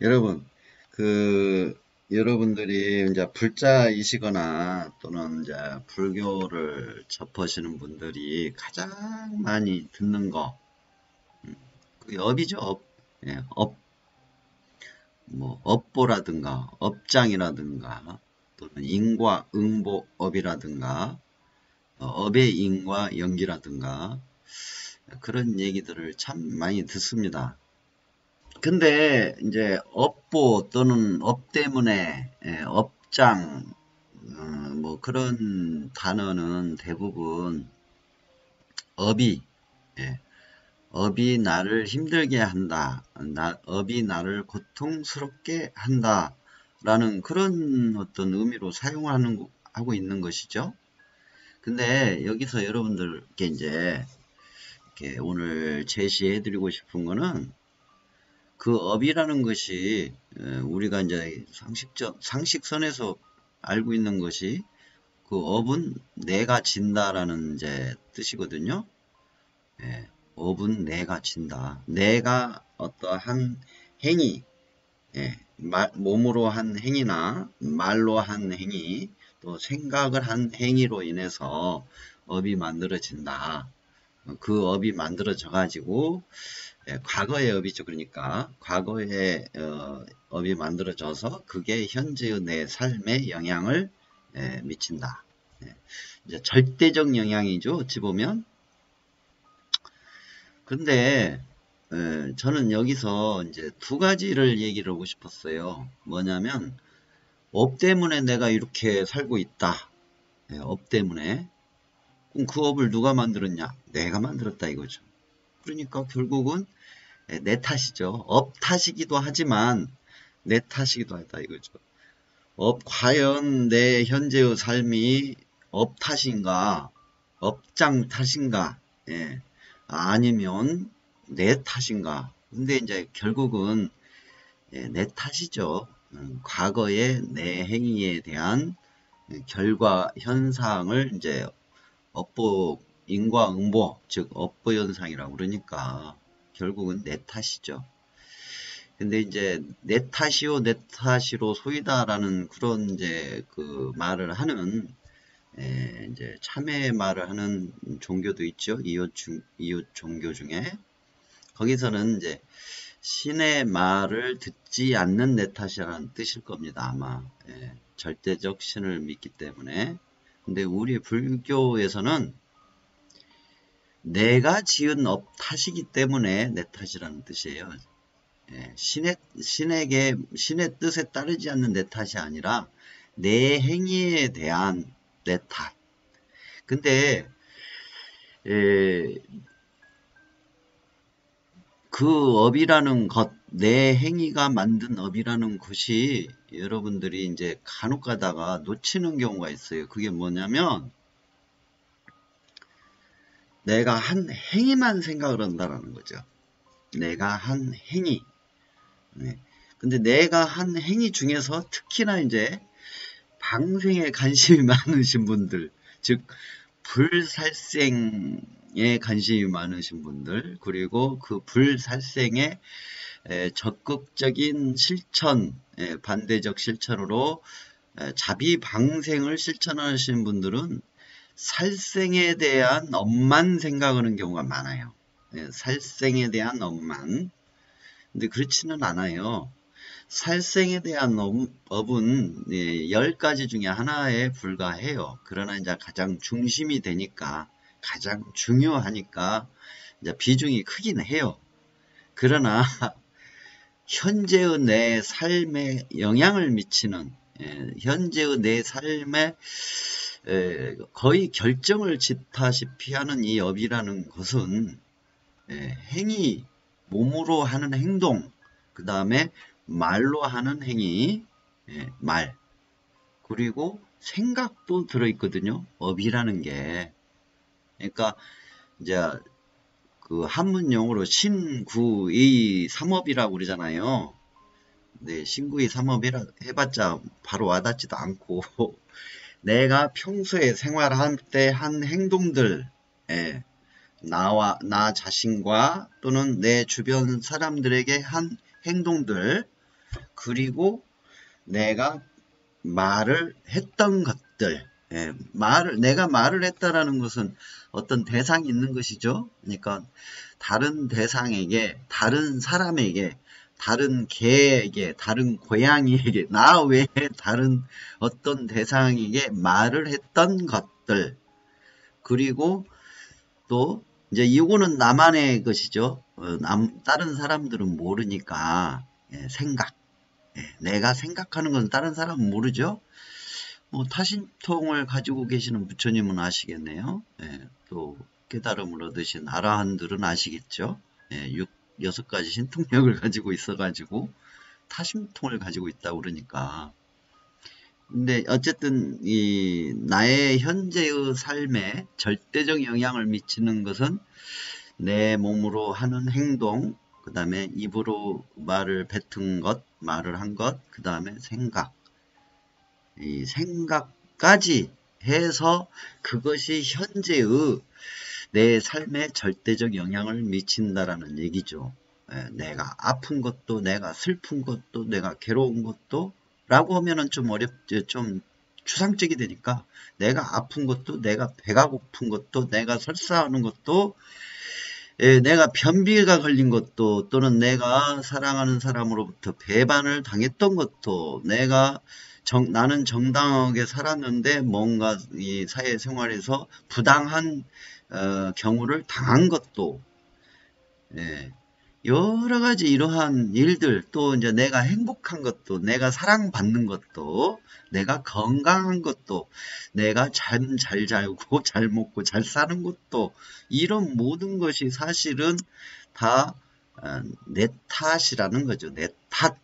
여러분, 그, 여러분들이 이제 불자이시거나 또는 이제 불교를 접하시는 분들이 가장 많이 듣는 거, 그게 업이죠, 업. 예, 업, 뭐, 업보라든가, 업장이라든가, 또는 인과 응보업이라든가, 업의 인과 연기라든가, 그런 얘기들을 참 많이 듣습니다. 근데 이제 업보 또는 업 때문에 업장 뭐 그런 단어는 대부분 업이 예, 업이 나를 힘들게 한다, 업이 나를 고통스럽게 한다라는 그런 어떤 의미로 사용하는 하고 있는 것이죠. 근데 여기서 여러분들께 이제 이렇게 오늘 제시해드리고 싶은 거는 그 업이라는 것이 우리가 이제 상식선에서 알고 있는 것이 그 업은 내가 진다라는 이제 뜻이거든요. 예, 업은 내가 진다. 내가 어떠한 행위, 예, 몸으로 한 행위나 말로 한 행위, 또 생각을 한 행위로 인해서 업이 만들어진다. 그 업이 만들어져 가지고 과거의 업이죠. 그러니까 과거의 업이 만들어져서 그게 현재의 내 삶에 영향을 미친다. 이제 절대적 영향이죠. 어찌 보면. 근데 저는 여기서 이제 두 가지를 얘기를 하고 싶었어요. 뭐냐면 업 때문에 내가 이렇게 살고 있다. 업 때문에. 그럼 그 업을 누가 만들었냐? 내가 만들었다 이거죠. 그러니까 결국은 내 탓이죠. 업 탓이기도 하지만 내 탓이기도 하다 이거죠. 과연 내 현재의 삶이 업 탓인가, 업장 탓인가, 예, 아니면 내 탓인가. 근데 이제 결국은 내 탓이죠. 과거의 내 행위에 대한 결과 현상을 이제 업보 인과응보, 즉 업보 현상이라고 그러니까 결국은 내 탓이죠. 근데 이제 내 탓이요 내 탓이로 소이다라는 그런 이제 그 말을 하는 이제 참회 말을 하는 종교도 있죠. 이웃 종교 중에 거기서는 이제 신의 말을 듣지 않는 내 탓이라는 뜻일 겁니다. 아마 절대적 신을 믿기 때문에. 근데 우리 불교에서는 내가 지은 업 탓이기 때문에 내 탓이라는 뜻이에요. 신의 뜻에 따르지 않는 내 탓이 아니라 내 행위에 대한 내 탓. 근데 에, 그 업이라는 것, 내 행위가 만든 업이라는 것이 여러분들이 이제 간혹 가다가 놓치는 경우가 있어요. 그게 뭐냐면 내가 한 행위만 생각을 한다는 거죠. 내가 한 행위. 네. 근데 내가 한 행위 중에서 특히나 이제 방생에 관심이 많으신 분들, 즉 불살생에 관심이 많으신 분들, 그리고 그 불살생의 적극적인 실천, 반대적 실천으로 자비방생을 실천하시는 분들은 살생에 대한 업만 생각하는 경우가 많아요. 살생에 대한 업만. 근데 그렇지는 않아요. 살생에 대한 업은 10가지 중에 하나에 불과해요. 그러나 이제 가장 중심이 되니까, 가장 중요하니까 이제 비중이 크긴 해요. 그러나 현재의 내 삶에 영향을 미치는, 현재의 내 삶에 거의 결정을 짓다시피 하는 이 업이라는 것은 행위, 몸으로 하는 행동, 그 다음에 말로 하는 행위, 말, 그리고 생각도 들어있거든요. 업이라는 게. 그러니까 이제 그 한문 용어로 신구의 삼업이라고 그러잖아요. 근데 신구의 삼업이라 해봤자 바로 와닿지도 않고 내가 평소에 생활할 때 한 행동들, 나 자신과 또는 내 주변 사람들에게 한 행동들, 그리고 내가 말을 했던 것들, 예, 내가 말을 했다라는 것은 어떤 대상이 있는 것이죠. 그러니까 다른 대상에게, 다른 사람에게, 다른 개에게, 다른 고양이에게, 나 외에 다른 어떤 대상에게 말을 했던 것들. 그리고 또 이제 이거는 나만의 것이죠. 다른 사람들은 모르니까 생각. 내가 생각하는 건 다른 사람은 모르죠. 뭐 타심통을 가지고 계시는 부처님은 아시겠네요. 또 깨달음을 얻으신 아라한들은 아시겠죠. 여섯 가지 신통력을 가지고 있어가지고 타심통을 가지고 있다고 그러니까. 근데 어쨌든 이 나의 현재의 삶에 절대적 영향을 미치는 것은 내 몸으로 하는 행동, 그 다음에 입으로 말을 뱉은 것, 말을 한 것, 그 다음에 생각. 이 생각까지 해서 그것이 현재의 내 삶에 절대적 영향을 미친다라는 얘기죠. 내가 아픈 것도, 내가 슬픈 것도, 내가 괴로운 것도, 라고 하면은 좀 좀 추상적이 되니까, 내가 아픈 것도, 내가 배가 고픈 것도, 내가 설사하는 것도, 내가 변비가 걸린 것도, 또는 내가 사랑하는 사람으로부터 배반을 당했던 것도, 나는 정당하게 살았는데 뭔가 이 사회생활에서 부당한 경우를 당한 것도, 여러 가지 이러한 일들, 또 이제 내가 행복한 것도, 내가 사랑받는 것도, 내가 건강한 것도, 내가 잠 잘 자고 잘 먹고 잘 사는 것도, 이런 모든 것이 사실은 다 내 탓이라는 거죠. 내 탓.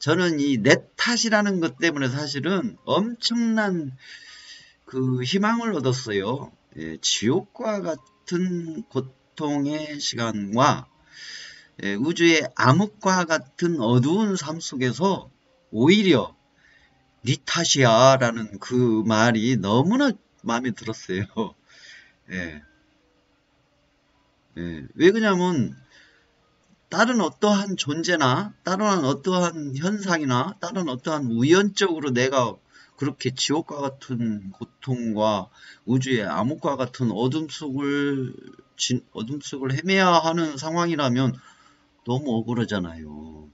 저는 이 내 탓이라는 것 때문에 사실은 엄청난 그 희망을 얻었어요. 지옥과 같은 고통의 시간과 우주의 암흑과 같은 어두운 삶 속에서 오히려 네 탓이야 라는 그 말이 너무나 마음에 들었어요. 예. 왜 그러냐면 다른 어떠한 존재나 다른 어떠한 현상이나 다른 어떠한 우연적으로 내가 그렇게 지옥과 같은 고통과 우주의 암흑과 같은 어둠 속을 헤매야 하는 상황이라면 너무 억울하잖아요.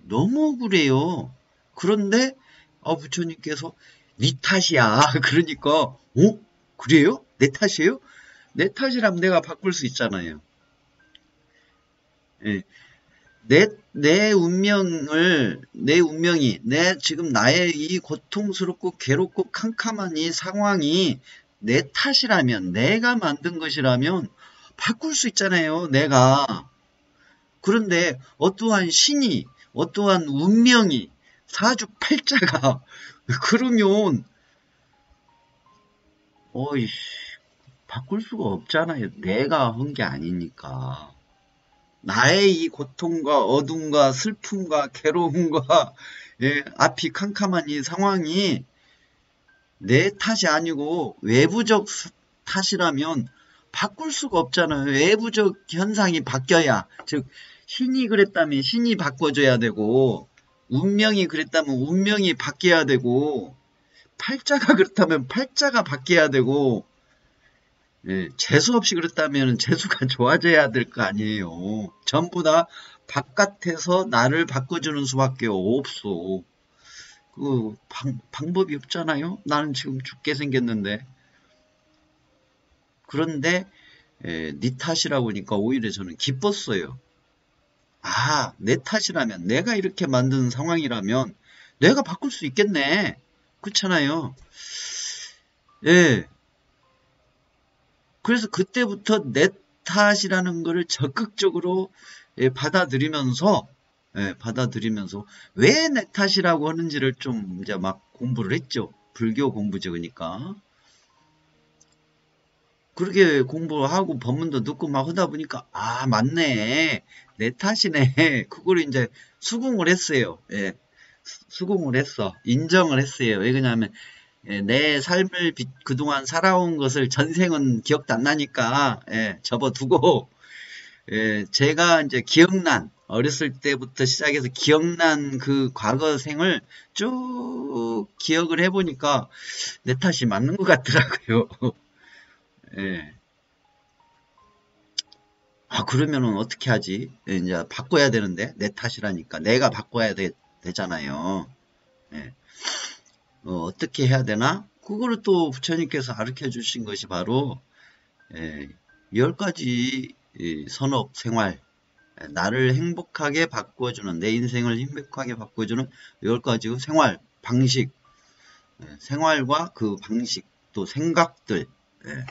너무 억울해요. 그런데 부처님께서 네 탓이야. 그러니까 그래요? 내 탓이에요? 내 탓이라면 내가 바꿀 수 있잖아요. 내 운명이, 지금 나의 이 고통스럽고 괴롭고 캄캄한 이 상황이 내 탓이라면, 내가 만든 것이라면 바꿀 수 있잖아요, 내가. 그런데 어떠한 신이, 어떠한 운명이, 사주팔자가, 그러면, 바꿀 수가 없잖아요. 내가 한 게 아니니까. 나의 이 고통과 어둠과 슬픔과 괴로움과 앞이 캄캄한 이 상황이 내 탓이 아니고 외부적 탓이라면 바꿀 수가 없잖아요. 외부적 현상이 바뀌어야, 즉 신이 그랬다면 신이 바꿔줘야 되고, 운명이 그랬다면 운명이 바뀌어야 되고, 팔자가 그렇다면 팔자가 바뀌어야 되고, 재수 없이 그랬다면 재수가 좋아져야 될 거 아니에요. 전부 다 바깥에서 나를 바꿔주는 수밖에 없어. 그 방법이 없잖아요. 나는 지금 죽게 생겼는데. 그런데 네 탓이라고 하니까 오히려 저는 기뻤어요. 내 탓이라면, 내가 이렇게 만든 상황이라면 내가 바꿀 수 있겠네. 그렇잖아요. 그래서 그때부터 내 탓이라는 것을 적극적으로 받아들이면서 왜 내 탓이라고 하는지를 좀 이제 막 공부를 했죠. 불교 공부죠. 그러니까 그렇게 공부하고 법문도 듣고 막 하다 보니까 맞네, 내 탓이네. 그걸 이제 수긍을 했어요. 수긍을 했어. 인정을 했어요. 왜 그러냐면 내 삶을 그동안 살아온 것을 전생은 기억도 안 나니까 접어두고 제가 이제 기억난 어렸을 때부터 시작해서 기억난 그 과거생을 쭉 기억을 해보니까 내 탓이 맞는 것 같더라고요. 예. 아, 그러면은 어떻게 하지? 이제 바꿔야 되는데, 내 탓이라니까. 내가 바꿔야 되잖아요. 예. 어떻게 해야 되나? 그거를 또 부처님께서 가르쳐 주신 것이 바로, 예, 10가지 선업 생활, 나를 행복하게 바꿔주는, 내 인생을 행복하게 바꿔주는 10가지 생활 방식, 생활과 그 방식, 또 생각들, 예,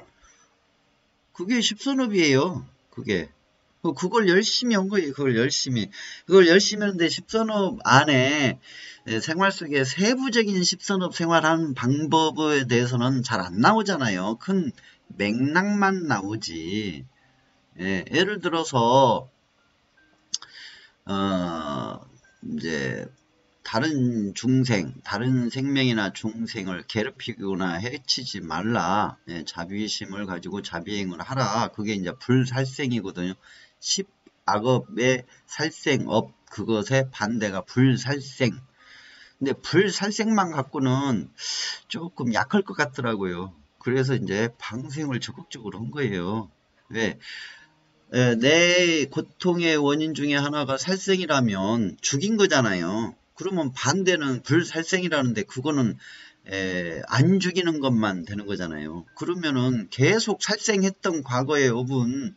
그게 십선업이에요. 그게. 그걸 열심히 한 거예요. 그걸 열심히. 그걸 열심히 하는데 십선업 안에 생활 속에 세부적인 십선업 생활하는 방법에 대해서는 잘 안 나오잖아요. 큰 맥락만 나오지. 예, 예를 들어서 이제 다른 생명이나 중생을 괴롭히거나 해치지 말라. 예, 자비심을 가지고 자비행을 하라. 그게 이제 불살생이거든요. 10악업의 살생업, 그것의 반대가 불살생. 근데 불살생만 갖고는 조금 약할 것 같더라고요. 그래서 이제 방생을 적극적으로 한 거예요. 왜? 내 고통의 원인 중에 하나가 살생이라면 죽인 거잖아요. 그러면 반대는 불살생이라는데 그거는 안 죽이는 것만 되는 거잖아요. 그러면은 계속 살생했던 과거의 업은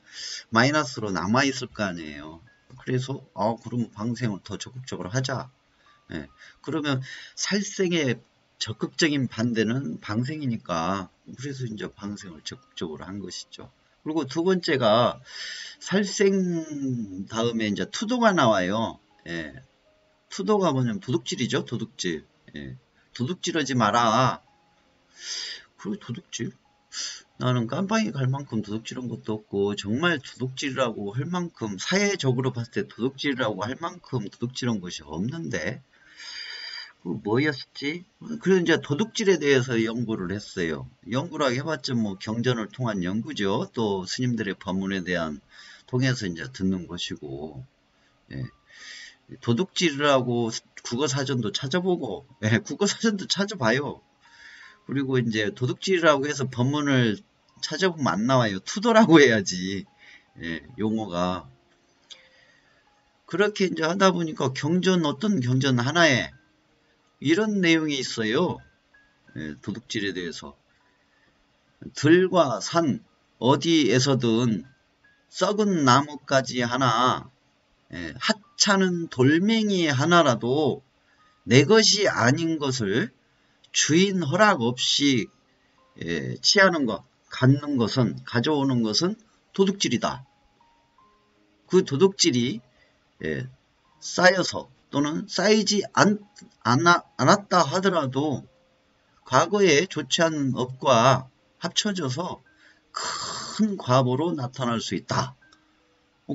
마이너스로 남아있을 거 아니에요. 그래서 그럼 방생을 더 적극적으로 하자. 예, 그러면 살생의 적극적인 반대는 방생이니까 그래서 이제 방생을 적극적으로 한 것이죠. 그리고 두 번째가 살생 다음에 이제 투도가 나와요. 예, 투도가 뭐냐면 도둑질이죠. 도둑질. 예, 도둑질하지 마라. 그리고 도둑질? 나는 깜빵이 갈 만큼 도둑질한 것도 없고 정말 도둑질이라고 할 만큼 사회적으로 봤을 때 도둑질이라고 할 만큼 도둑질한 것이 없는데 뭐였지? 그래서 이제 도둑질에 대해서 연구를 했어요. 연구라고 해봤자 뭐 경전을 통한 연구죠. 또 스님들의 법문에 대한 통해서 이제 듣는 것이고, 예. 도둑질이라고 국어사전도 찾아보고, 예, 국어사전도 찾아봐요. 그리고 이제 도둑질이라고 해서 법문을 찾아보면 안 나와요. 투도라고 해야지, 예, 용어가. 그렇게 이제 하다 보니까 어떤 경전 하나에 이런 내용이 있어요. 도둑질에 대해서. 들과 산 어디에서든 썩은 나뭇가지 하나, 하찮은 돌멩이 하나라도 내 것이 아닌 것을 주인 허락 없이 취하는 것, 가져오는 것은 도둑질이다. 그 도둑질이 쌓여서 또는 쌓이지 않았다 하더라도 과거에 좋지 않은 업과 합쳐져서 큰 과보로 나타날 수 있다.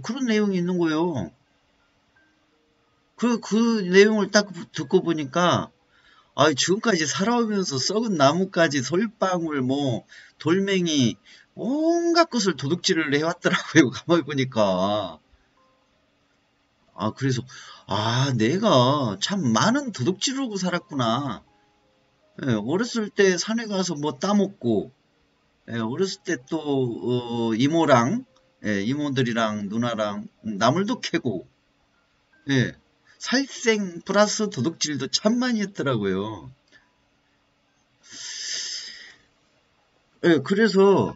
그런 내용이 있는 거예요. 그 내용을 딱 듣고 보니까 지금까지 살아오면서 썩은 나뭇가지, 솔방울, 돌멩이 온갖 것을 도둑질을 해왔더라고요. 가만히 보니까. 그래서 내가 참 많은 도둑질을 하고 살았구나. 예, 어렸을 때 산에 가서 뭐 따먹고, 어렸을 때 또 이모랑, 이모들이랑 누나랑 나물도 캐고, 예, 살생 플러스 도둑질도 참 많이 했더라고요. 예, 그래서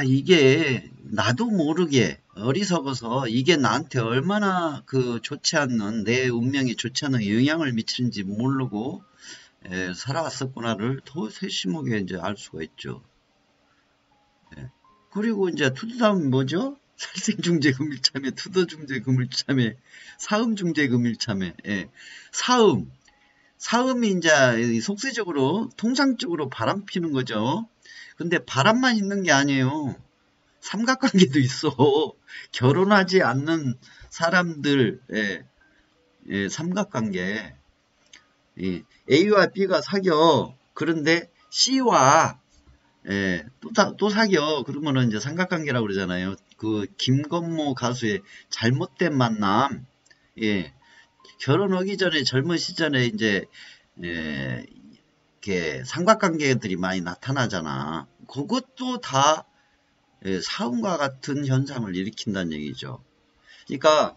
이게 나도 모르게 어리석어서 이게 나한테 얼마나 좋지 않는, 내 운명에 좋지 않은 영향을 미치는지 모르고 살아왔었구나를 더 세심하게 이제 알 수가 있죠. 그리고 이제 투도다음 뭐죠? 살생중재 금일참회, 투도중재 금일참회, 사음중재 금일참회. 사음이 이제 속세적으로 통상적으로 바람 피는 거죠. 근데 바람만 있는 게 아니에요. 삼각관계도 있어. 결혼하지 않는 사람들, 삼각관계. A와 B가 사겨. 그런데 C와 또 사겨. 그러면은 이제 삼각관계라고 그러잖아요. 그 김건모 가수의 잘못된 만남. 예. 결혼하기 전에 젊은 시절에 이제 이렇게 삼각관계들이 많이 나타나잖아. 그것도 다 사음과 같은 현상을 일으킨다는 얘기죠. 그러니까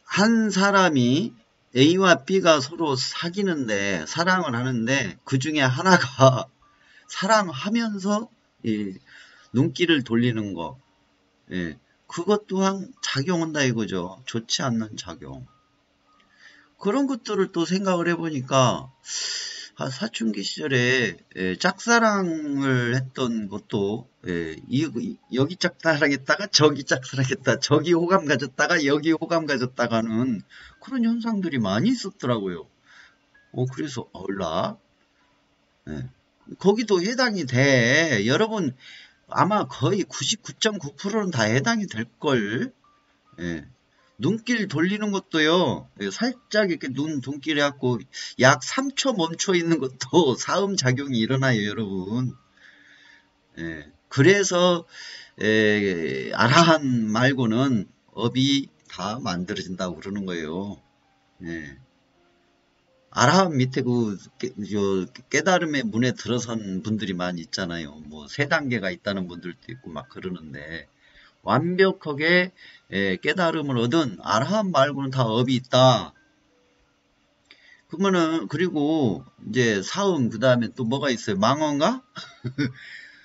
한 사람이 A와 B가 서로 사귀는데 사랑을 하는데 그 중에 하나가 사랑하면서 눈길을 돌리는 거, 그것 또한 작용한다 이거죠. 좋지 않는 작용. 그런 것들을 또 생각을 해보니까 사춘기 시절에 짝사랑을 했던 것도 여기 짝사랑했다가 저기 짝사랑했다, 저기 호감 가졌다가 여기 호감 가졌다가는 그런 현상들이 많이 있었더라고요. 그래서 얼라 거기도 해당이 돼. 여러분 아마 거의 99.9%는 다 해당이 될걸. 눈길 돌리는 것도요, 살짝 이렇게 눈길 해갖고 약 3초 멈춰 있는 것도 사음작용이 일어나요, 여러분. 그래서 아라한 말고는 업이 다 만들어진다고 그러는 거예요. 아라한 밑에 깨달음의 문에 들어선 분들이 많이 있잖아요. 뭐 세 단계가 있다는 분들도 있고 막 그러는데, 완벽하게 깨달음을 얻은 아라한 말고는 다 업이 있다. 그러면은, 그리고 이제 사음, 그 다음에 또 뭐가 있어요? 망언가?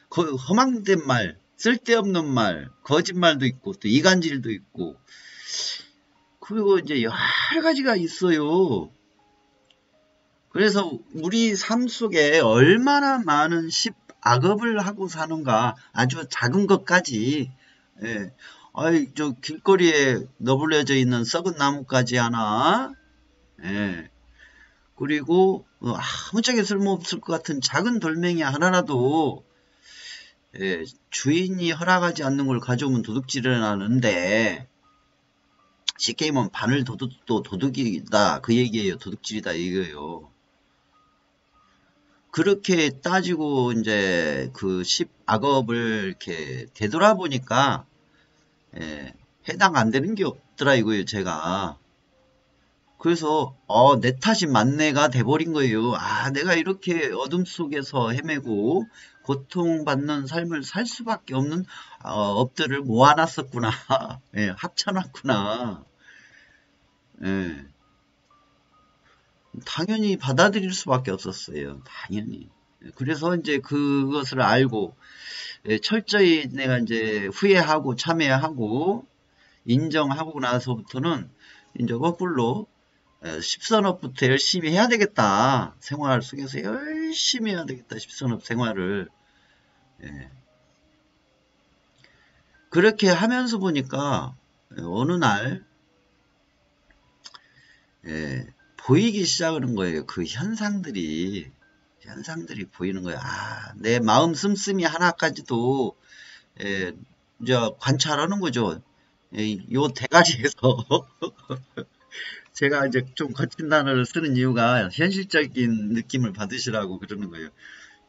그 허망된 말, 쓸데없는 말, 거짓말도 있고 또 이간질도 있고, 그리고 이제 여러 가지가 있어요. 그래서 우리 삶 속에 얼마나 많은 악업을 하고 사는가, 아주 작은 것까지. 저 길거리에 너불려져 있는 썩은 나무까지 하나, 그리고 아무짝에 쓸모없을 것 같은 작은 돌멩이 하나라도 주인이 허락하지 않는 걸 가져오면 도둑질을 하는데, 쉽게 얘기하면 바늘 도둑도 도둑이다 그 얘기예요. 도둑질이다 이거예요. 그렇게 따지고 이제 그 10악업을 이렇게 되돌아보니까 해당 안 되는 게 없더라 이거예요, 제가. 그래서 내 탓이 만뇌가 돼버린 거예요. 내가 이렇게 어둠 속에서 헤매고 고통받는 삶을 살 수밖에 없는 업들을 모아놨었구나. 합쳐놨구나. 당연히 받아들일 수밖에 없었어요. 당연히. 그래서 이제 그것을 알고 철저히 내가 이제 후회하고 참회하고 인정하고 나서부터는 이제 거꾸로 십선업부터 열심히 해야 되겠다. 생활 속에서 열심히 해야 되겠다. 십선업 생활을. 그렇게 하면서 보니까 어느 날 보이기 시작하는 거예요. 그 현상들이 보이는 거예요. 내 마음 씀씀이 하나까지도 이제 관찰하는 거죠. 요 대가리에서 제가 이제 좀 거친 단어를 쓰는 이유가 현실적인 느낌을 받으시라고 그러는 거예요.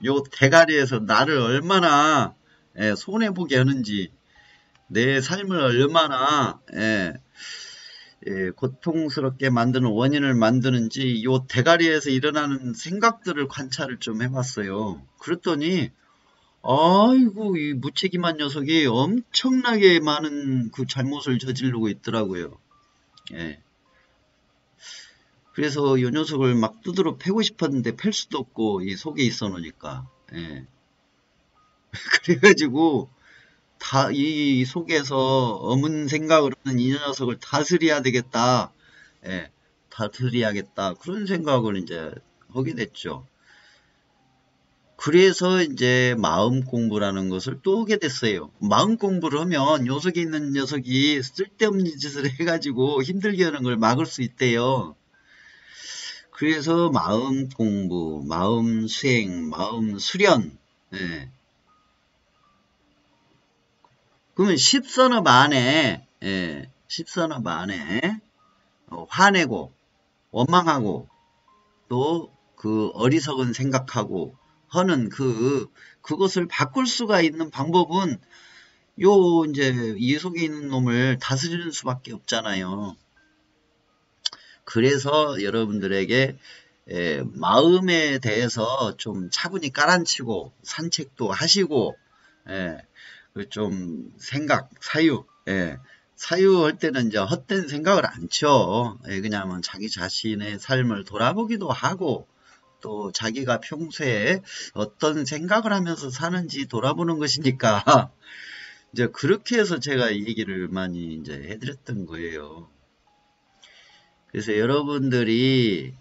요 대가리에서 나를 얼마나 손해보게 하는지, 내 삶을 얼마나 고통스럽게 만드는 원인을 만드는지 요 대가리에서 일어나는 생각들을 관찰을 좀 해봤어요. 그랬더니 아이고 이 무책임한 녀석이 엄청나게 많은 그 잘못을 저지르고 있더라고요. 그래서 요 녀석을 막 두드러 패고 싶었는데 팰 수도 없고 이 속에 있어 놓으니까. 그래가지고 이 속에서 어문 생각을 하는 이 녀석을 다스려야 되겠다. 다스려야겠다. 그런 생각을 이제 하게 됐죠. 그래서 이제 마음 공부라는 것을 또 하게 됐어요. 마음 공부를 하면 요 속에 있는 녀석이 쓸데없는 짓을 해가지고 힘들게 하는 걸 막을 수 있대요. 그래서 마음 공부, 마음 수행, 마음 수련. 그러면 10선업 안에, 10선업 안에 화내고 원망하고 또 그 어리석은 생각하고 하는 그것을 바꿀 수가 있는 방법은 요 이제 이 속에 있는 놈을 다스리는 수밖에 없잖아요. 그래서 여러분들에게 마음에 대해서 좀 차분히 깔아앉히고 산책도 하시고 좀 생각, 사유, 사유할 때는 이제 헛된 생각을 안 쳐. 그냥 자기 자신의 삶을 돌아보기도 하고 또 자기가 평소에 어떤 생각을 하면서 사는지 돌아보는 것이니까 이제 그렇게 해서 제가 이 얘기를 많이 이제 해드렸던 거예요. 그래서 여러분들이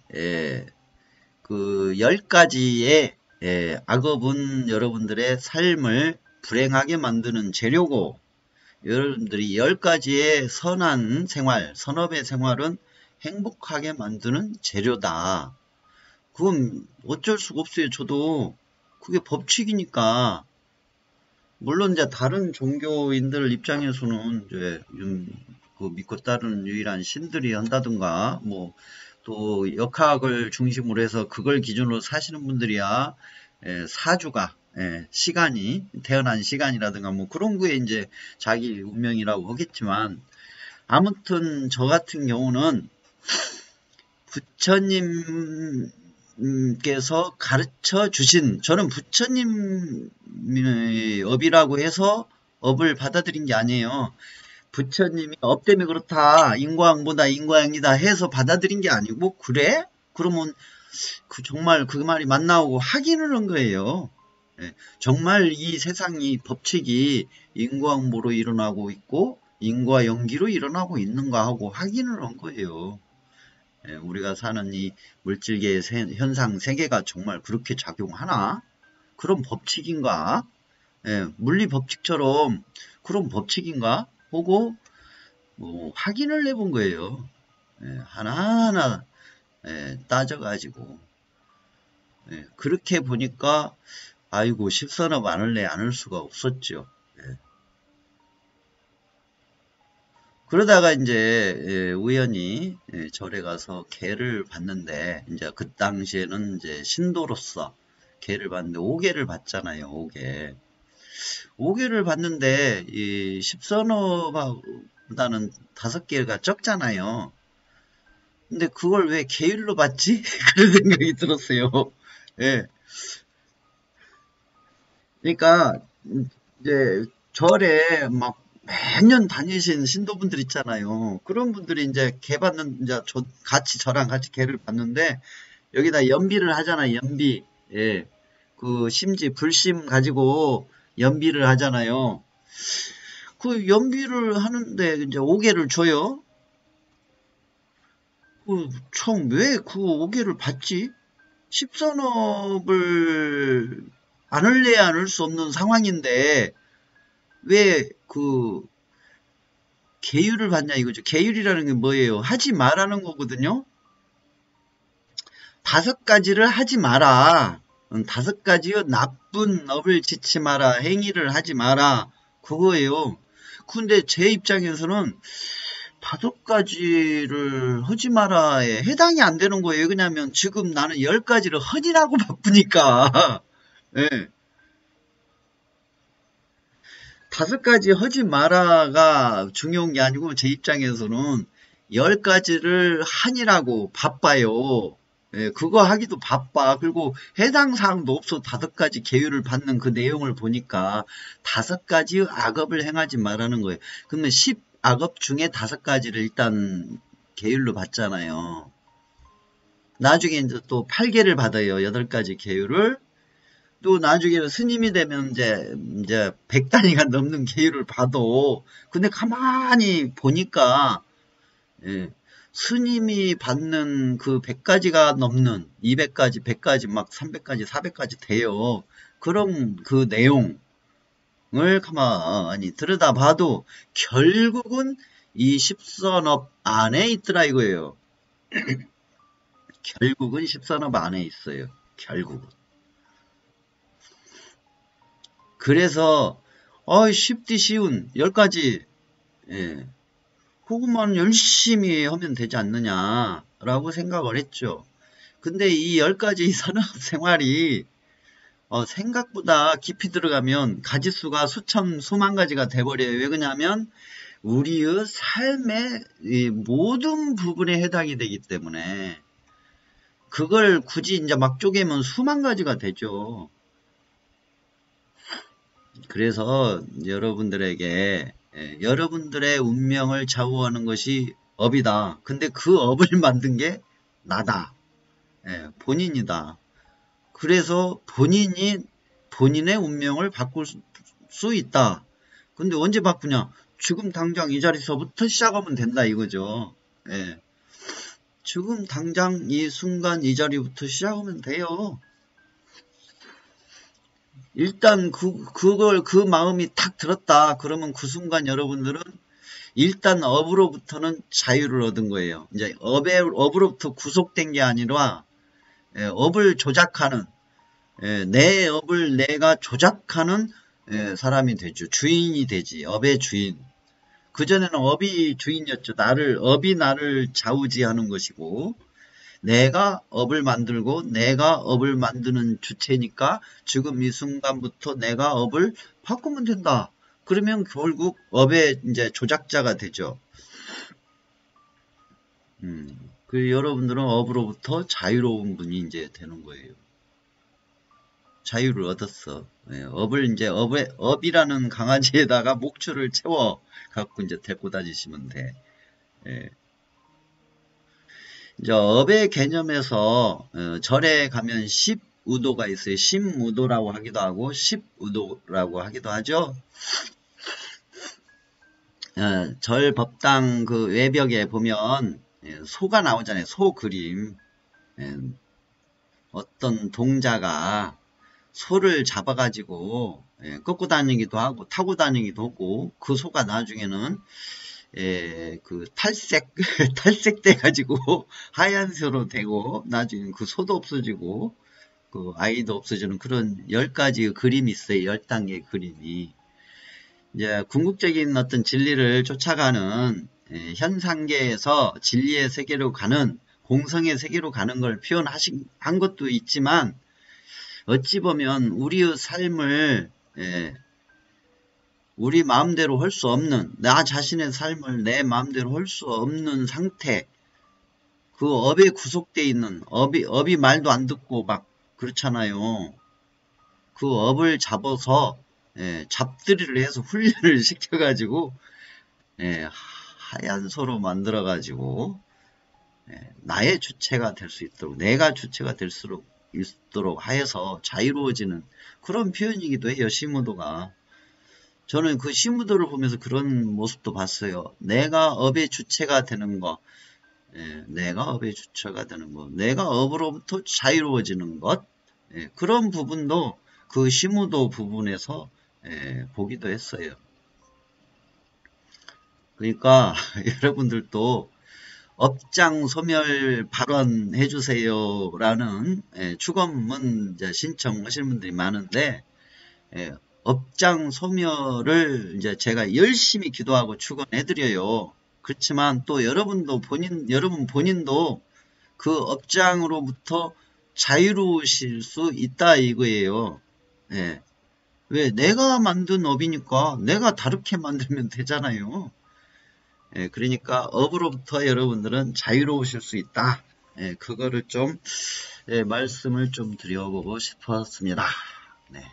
그 10가지의 악업은 여러분들의 삶을 불행하게 만드는 재료고 여러분들이 10가지의 선한 생활, 선업의 생활은 행복하게 만드는 재료다. 그건 어쩔 수가 없어요. 저도 그게 법칙이니까. 물론 이제 다른 종교인들 입장에서는 이제 그 믿고 따르는 유일한 신들이 한다든가 뭐 또 역학을 중심으로 해서 그걸 기준으로 사시는 분들이야 사주가 시간이 태어난 시간이라든가 뭐 그런 거에 이제 자기 운명이라고 하겠지만 아무튼 저 같은 경우는 부처님께서 가르쳐 주신 저는 부처님의 업이라고 해서 업을 받아들인 게 아니에요. 부처님이 업 때문에 그렇다 인과응보다 인과응이다 해서 받아들인 게 아니고 그래? 그러면 정말 그 말이 맞나오고 확인을 한 거예요. 정말 이 세상이 법칙이 인과응보로 일어나고 있고 인과연기로 일어나고 있는가 하고 확인을 한 거예요. 우리가 사는 이 물질계의 현상 세계가 정말 그렇게 작용하나? 그런 법칙인가? 물리 법칙처럼 그런 법칙인가? 보고 확인을 해본 거예요. 하나하나 따져가지고 그렇게 보니까 아이고 십선업 안 할래 안 할 수가 없었죠. 그러다가 이제 우연히 절에 가서 개를 봤는데 이제 그 당시에는 이제 신도로서 개를 봤는데 5개를 봤잖아요. 5개. 5개를 봤는데 이 십선업보다는 5개가 적잖아요. 근데 그걸 왜 계율로 봤지? 그런 생각이 들었어요. 예. 그러니까 이제 절에 막 매년 다니신 신도분들 있잖아요. 그런 분들이 이제 개 받는 이제 저랑 같이 개를 봤는데 여기다 연비를 하잖아요. 연비. 예. 그 심지 불심 가지고 연비를 하잖아요. 그 연비를 하는데 이제 5개를 줘요. 참 왜 그 5개를 받지? 십선업을 안 할래야 안 할 수 없는 상황인데 왜 그 계율을 받냐 이거죠. 계율이라는 게 뭐예요? 하지 말라는 거거든요. 5가지를 하지 마라. 5가지의 나쁜 업을 짓지 마라. 행위를 하지 마라. 그거예요. 근데 제 입장에서는 5가지를 하지 마라에 해당이 안 되는 거예요. 왜냐면 지금 나는 10가지를 허니라고 바쁘니까. 예. 5가지 하지 마라가 중요한 게 아니고 제 입장에서는 10가지를 하니라고 바빠요. 그거 하기도 바빠. 그리고 해당 사항도 없어 5가지 계율을 받는 그 내용을 보니까 5가지의 악업을 행하지 말라는 거예요. 그러면 10악업 중에 5가지를 일단 계율로 받잖아요. 나중에 이제 또 8개를 받아요. 8가지 계율을. 또 나중에 스님이 되면 이제 100단위가 넘는 계율을 봐도 근데 가만히 보니까 스님이 받는 그 100가지가 넘는 200가지, 100가지, 막 300가지, 400가지 돼요. 그런 그 내용을 가만히 들여다봐도 결국은 이 십선업 안에 있더라 이거예요. 결국은 십선업 안에 있어요. 결국은. 그래서 쉽디 쉬운 10가지 그것만 열심히 하면 되지 않느냐라고 생각을 했죠. 근데 이 10가지 산업 생활이 생각보다 깊이 들어가면 가지수가 수천, 수만 가지가 돼버려요. 왜 그러냐면 우리의 삶의 이 모든 부분에 해당이 되기 때문에 그걸 굳이 이제 막 쪼개면 수만 가지가 되죠. 그래서 여러분들에게 여러분들의 운명을 좌우하는 것이 업이다. 근데 그 업을 만든 게 나다. 본인이다. 그래서 본인이 본인의 운명을 바꿀 수 있다. 근데 언제 바꾸냐? 지금 당장 이 자리서부터 시작하면 된다 이거죠. 지금 당장 이 순간 이 자리부터 시작하면 돼요. 일단 그 마음이 탁 들었다. 그러면 그 순간 여러분들은 일단 업으로부터는 자유를 얻은 거예요. 이제 업으로부터 구속된 게 아니라 업을 조작하는 내 업을 내가 조작하는 사람이 되죠. 주인이 되지. 업의 주인. 그전에는 업이 주인이었죠. 업이 나를 좌우지하는 것이고 내가 업을 만들고 내가 업을 만드는 주체니까 지금 이 순간부터 내가 업을 바꾸면 된다. 그러면 결국 업의 이제 조작자가 되죠. 그 여러분들은 업으로부터 자유로운 분이 이제 되는 거예요. 자유를 얻었어. 업을 이제 업이라는 강아지에다가 목줄을 채워 갖고 이제 데리고 다니시면 돼. 이제 업의 개념에서 절에 가면 십우도가 있어요. 십무도라고 하기도 하고 십우도라고 하기도 하죠. 절 법당 그 외벽에 보면 소가 나오잖아요. 소 그림. 어떤 동자가 소를 잡아가지고 꺾고 다니기도 하고 타고 다니기도 하고 그 소가 나중에는 그 탈색돼 가지고 하얀 소로 되고 나중에 그 소도 없어지고 그 아이도 없어지는 그런 10가지의 그림이 있어요. 10단계의 그림이. 이제 궁극적인 어떤 진리를 쫓아가는 현상계에서 진리의 세계로 가는 공성의 세계로 가는 걸 표현한 것도 있지만 어찌 보면 우리의 삶을 우리 마음대로 할 수 없는 나 자신의 삶을 내 마음대로 할 수 없는 상태 그 업에 구속되어 있는 업이 말도 안 듣고 막 그렇잖아요. 그 업을 잡아서 잡들이를 해서 훈련을 시켜가지고 하얀 소로 만들어가지고 나의 주체가 될 수 있도록 내가 주체가 될 수 있도록 하여서 자유로워지는 그런 표현이기도 해요. 시무도가. 저는 그 시무도를 보면서 그런 모습도 봤어요. 내가 업의 주체가 되는 거 내가 업의 주체가 되는 것 내가 업으로부터 자유로워지는 것 그런 부분도 그 시무도 부분에서 보기도 했어요. 그러니까 여러분들도 업장 소멸 발언해 주세요 라는 축원문 신청하시는 분들이 많은데 업장 소멸을 이제 제가 열심히 기도하고 축원해 드려요. 그렇지만 또 여러분 본인도 그 업장으로부터 자유로우실 수 있다 이거예요. 왜 내가 만든 업이니까 내가 다르게 만들면 되잖아요. 그러니까 업으로부터 여러분들은 자유로우실 수 있다. 그거를 좀 말씀을 좀 드려보고 싶었습니다. 네.